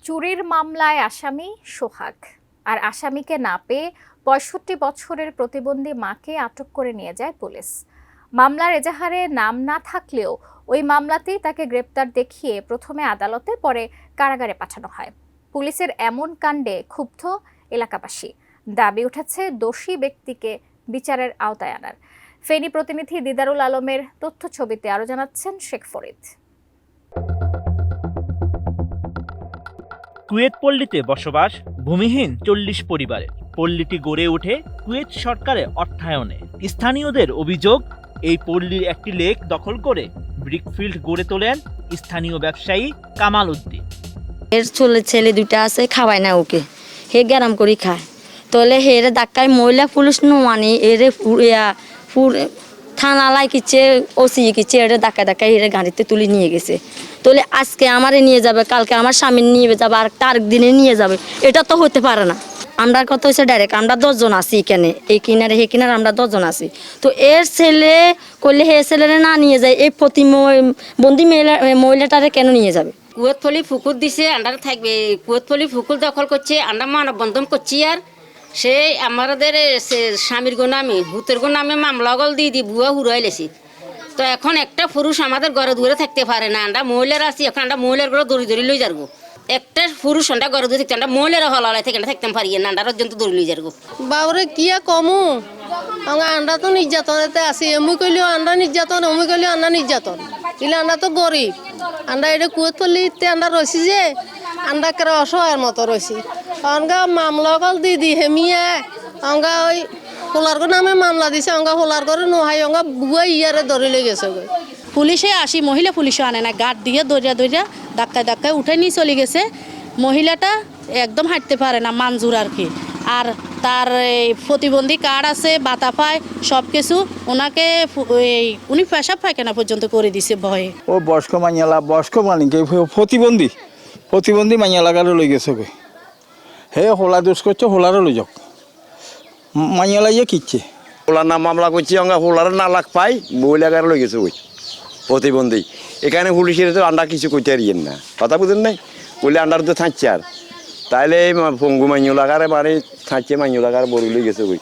চুরির মামলায় আসামি সোহাগ, আর আসামিকে না পেয়ে ৬৫ বছরের প্রতিবন্ধী মাকে আটক করে নিয়ে যায় পুলিশ। মামলার এজাহারে নাম না থাকলেও ওই মামলাতেই তাকে গ্রেপ্তার দেখিয়ে প্রথমে আদালতে, পরে কারাগারে পাঠানো হয়। পুলিশের এমন কাণ্ডে ক্ষুব্ধ এলাকাবাসী, দাবি উঠেছে দোষী ব্যক্তিকে বিচারের আওতায় আনার। ফেনী প্রতিনিধি দিদারুল আলমের তথ্য ছবিতে আরও জানাচ্ছেন শেখ ফরিদ। কুয়েত পল্লীতে বসবাস ভূমিহীন ৪০ পরিবারের। পল্লীটি গড়ে ওঠে কুয়েত সরকারের অর্থায়নে। স্থানীয়দের অভিযোগ, এই পল্লীর একটি লেক দখল করে ব্রিকফিল্ড গড়ে তোলেন স্থানীয় ব্যবসায়ী কামাল উদ্দিন। এর ছেলে দুইটা আছে, খাওয়ায় না ওকে, হে গ্যারাম করে খায়। তাহলে হেরে ধাক্কায় মহিলা পুলিশ নোয়ানি এরে থানালাই কিচ্ছে ওসি কিচ্ছে এরে ধাক্কায় হেরে গাড়িতে তুলে নিয়ে গেছে। তাহলে আজকে আমারে নিয়ে যাবে, কালকে আমার স্বামী নিয়ে যাবে, আর তার দিনে নিয়ে যাবে, এটা তো হতে পারে না। আমরা কথা হচ্ছে ডাইরেক্ট আমরা ১০ জন আছি এখানে, এই কিনারে হে কিনারে আমরা ১০ জন আছি। তো এর ছেলে করলে হে ছেলেরে না নিয়ে যায়, এই প্রতিবন্ধী মহিলাটারে কেন নিয়ে যাবে? কুয়েতফলি পুকুর দিছে, আন্ডার থাকবে। কুয়েতফলি পুকুর দখল করছে, আন্ডা মানববন্ধন করছি। আর সে আমাদের স্বামীর নামে হুতের নামে মামলা গল দিয়ে ভুয়া হুরাই লেছি। তো এখন একটা পুরুষ আমাদের ঘরে দূরে থাকতে পারে না। আমরা মহিলারা আছি, এখন আমরা মহিলার ঘরে দড়ি লই যাবো। একটা পুরুষ আমরা ঘরে দূরে থাকতে, আমরা মহিলারা হলালাই থেকে থাকতে পারি না, আমরা পর্যন্ত দড়ি লই যাবো। বাবরে কিয়া কমু আমরা তো নির্যাতনেতে আছি। এমনি কইলেও আমরা নির্যাতন, এমনি কইলেও আমরা নির্যাতন। কিন্তু আমরা তো গরিব, আমরা এটা কুয়েতপল্লিতে আমরা রয়েছি যে আমরা কেন অসহায়ের মতো রয়েছি। আমরা মামলা কল দিদি হেমিয়া আমরা ওই হোলার নামে মামলা দিছে, আমরা হোলার করে নোহাই আমরা বুয়া ইয়ারে ধরে লেগে গেছে। পুলিশে আসি, মহিলা পুলিশও আনে না, গার্ড দিয়ে দৌড়া ধাক্কায় উঠে নিয়ে চলে গেছে। মহিলাটা একদম হাঁটতে পারে না, মানজুর আর কি। আর তার প্রতিবন্ধী কার্ড আছে, বাতা পায়, সব কিছু। ওনাকে উনি পেশাব পায়খানা পর্যন্ত করে দিছে ভয়ে। ও বয়স্ক মাইয়ালা, বয়স্ক মানিকে প্রতিবন্ধী মাইয়ালা গাড়ি লই গেছে গে। হে হোলা দোষ করছে, হোলারও লই যাক। মাইয়ালা ইয়ে কিচ্ছে হোলার নাম মামলা করছি, আমরা হোলার না লাগ পাই মহিলা গাড়ি লই গেছে ওই প্রতিবন্ধী। এখানে পুলিশের তো আন্ডা কিছু করতে পারিয়েন না, কথা বুঝেন নাই? বলে আন্ডার তো থাকছে। আর তাইলে এই পঙ্গু মাইন্য লাগারে মানে থাকছে, মাইন্য লাগার বড় লই গেছে ওই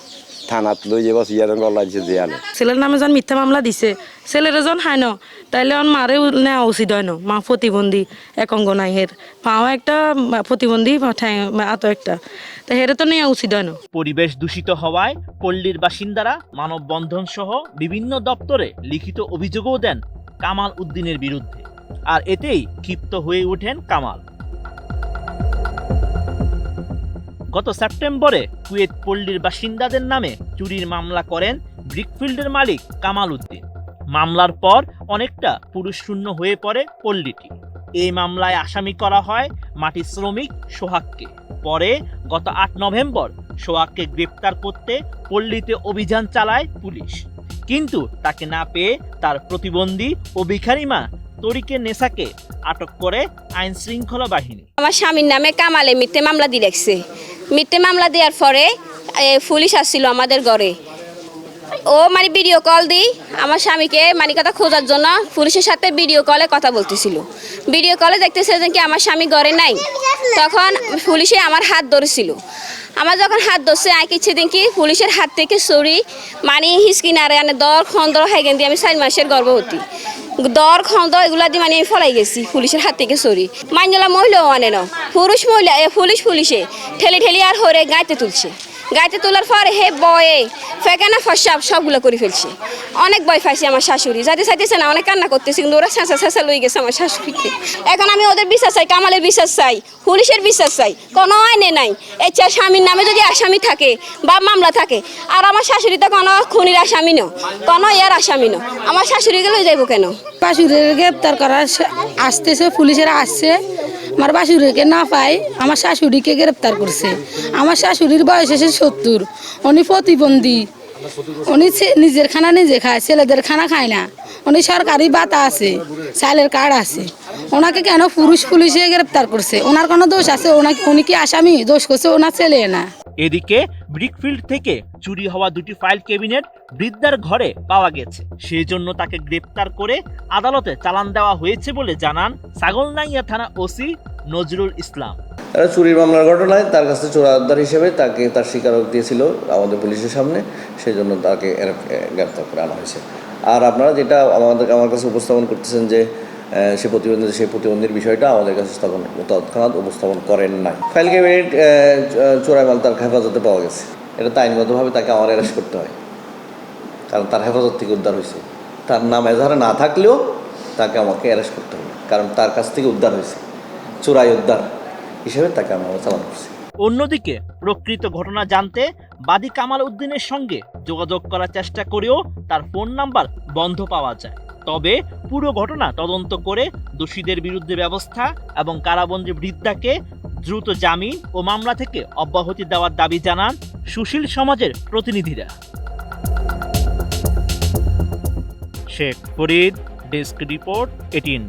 থানাত লই যে বস ইয়ার গলাইছে দেয়ালে। ছেলের নামে যখন মিথ্যা মামলা দিছে, ছেলের যখন হাই ন, তাইলে অন মারেও নেওয়া উচিত হয় না। মা প্রতিবন্ধী, এক অঙ্গ নাই, হের পাও একটা প্রতিবন্ধী, এত একটা, তা হেরে তো নেওয়া উচিত হয় না। পরিবেশ দূষিত হওয়ায় পল্লীর বাসিন্দারা মানববন্ধন সহ বিভিন্ন দপ্তরে লিখিত অভিযোগও দেন কামাল উদ্দিনের বিরুদ্ধে। আর এতেই ক্ষিপ্ত হয়ে ওঠেন কামাল। গত সেপ্টেম্বরে কুয়েত পল্লীর বাসিন্দাদের নামে চুরির মামলা করেন ব্রিকফিল্ডের মালিক কামাল উদ্দিন। মামলার পর অনেকটা পুরুষশূন্য হয়ে পড়ে পল্লীটি। এই মামলায় আসামি করা হয় মাটি শ্রমিক সোহাগকে। পরে গত ৮ নভেম্বর সোহাগকে গ্রেপ্তার করতে পল্লীতে অভিযান চালায় পুলিশ, কিন্তু তাকে না পেয়ে তার প্রতিবন্ধী ও ভিখারি মা তরিকে নেসাকে আটক করে আইন শৃঙ্খলা বাহিনী। আমার স্বামীর নামে কামালে মিথ্যে মামলা দিয়ে রাখছে। মিথ্যে মামলা দেওয়ার পরে পুলিশ আসছিল আমাদের ঘরে। ও মানে ভিডিও কল দিই আমার স্বামীকে মানে কথা খোঁজার জন্য পুলিশের সাথে ভিডিও কলে কথা বলতেছিল। ভিডিও কলে দেখতেছে যে কি আমার স্বামী ঘরে নাই। তখন পুলিশে আমার হাত ধরেছিল। আমার যখন হাত ধরছে আঁকিচ্ছে দেখি পুলিশের হাত থেকে সরি মানে হিসকিনারে আনে দর খন্দর হাইগেন দিয়ে আমি 4 মাসের গর্ভবতী, দর খন্দ এগুলা দিয়ে মানে আমি ফলাই গেছি পুলিশের হাত থেকে সরি। মাইনলা মহিলাও আনে না, পুরুষ মহিলা পুলিশে ঠেলি আর হরে গাইতে তুলছে। গাইতে তোলার পরে হে বয়ে ফেকানা ফসাব সবগুলো করে ফেলছে। অনেক ভয় পাইছে আমার শাশুড়ি, যাতে চাইতেছে না, অনেক কান্না করতেছে, কিন্তু ওরা ছেঁচা লই গেছে আমার শাশুড়িকে। এখন আমি ওদের বিশ্বাস চাই, কামালের বিশ্বাস চাই, পুলিশের বিশ্বাস চাই। কোনো আইনে নাই। এর স্বামীর নামে যদি আসামি থাকে বা মামলা থাকে, আর আমার শাশুড়ি তো কোনো খুনির আসামি ন, কোনো ইয়ার আসামি ন, আমার শাশুড়িকে লই যাইব কেন? বাসুরের গ্রেপ্তার করা আসতেছে, পুলিশেরা আসছে, আমার বাসুরিকে না পাই আমার শাশুড়িকে গ্রেপ্তার করছে। আমার শাশুড়ির বয়স এসে 70, উনি প্রতিবন্ধী, উনি নিজের খানা নিজে খায়, ছেলেদের খানা খায় না। উনি সরকারি ভাতা আছে, চালের কার্ড আছে। ওনাকে কেন পুলিশে গ্রেপ্তার করছে? ওনার কোনো দোষ আছে? উনি কি আসামি? দোষ করছে ওনার ছেলে না। এদিকে ব্রিকফিল্ড থেকে চুরি হওয়া 2টি ফাইল ক্যাবিনেট বৃদ্ধার ঘরে পাওয়া গেছে। সেই জন্য তাকে গ্রেপ্তার করে আদালতে চালান দেওয়া হয়েছে বলে জানান ছাগলনাইয়া থানা ওসি নজরুল ইসলাম। এটা চুরির মামলার ঘটনায় তার কাছে চোরাদার হিসেবে তাকে তার স্বীকারোক্তি দিয়েছিল আমাদের পুলিশের সামনে, সেই জন্য তাকে গ্রেপ্তার করে আনা হয়েছে। আর আপনারা যেটা আমার কাছে উপস্থাপন করতেছেন যে সেই প্রতিবন্ধীর বিষয়টা আমাদের কাছে তৎক্ষণাৎ উপস্থাপন করেন নাই। ফাইল ক্যাবিনেট চোরাই মাল তার হেফাজতে পাওয়া গেছে, এটা তো আইনগতভাবে তাকে আমার অ্যারেস্ট করতে হয়, কারণ তার হেফাজত থেকে উদ্ধার হয়েছে। তার নাম এজাহারে না থাকলেও তাকে আমাকে অ্যারেস্ট করতে হবে, কারণ তার কাছ থেকে উদ্ধার হয়েছে, চোরাই উদ্ধার হিসেবে তাকে আমরা চালান করছি। অন্যদিকে প্রকৃত ঘটনা জানতে বাদী কামাল উদ্দিনের সঙ্গে যোগাযোগ করার চেষ্টা করেও তার ফোন নাম্বার বন্ধ পাওয়া যায়। তবে পুরো ঘটনা তদন্ত করে দোষীদের বিরুদ্ধে ব্যবস্থা এবং কারাবন্দী বৃদ্ধাকে দ্রুত জামিন ও মামলা থেকে অব্যাহতি দেওয়ার দাবি জানান সুশীল সমাজের প্রতিনিধিরা। Sheikh Farid, desk report, 18।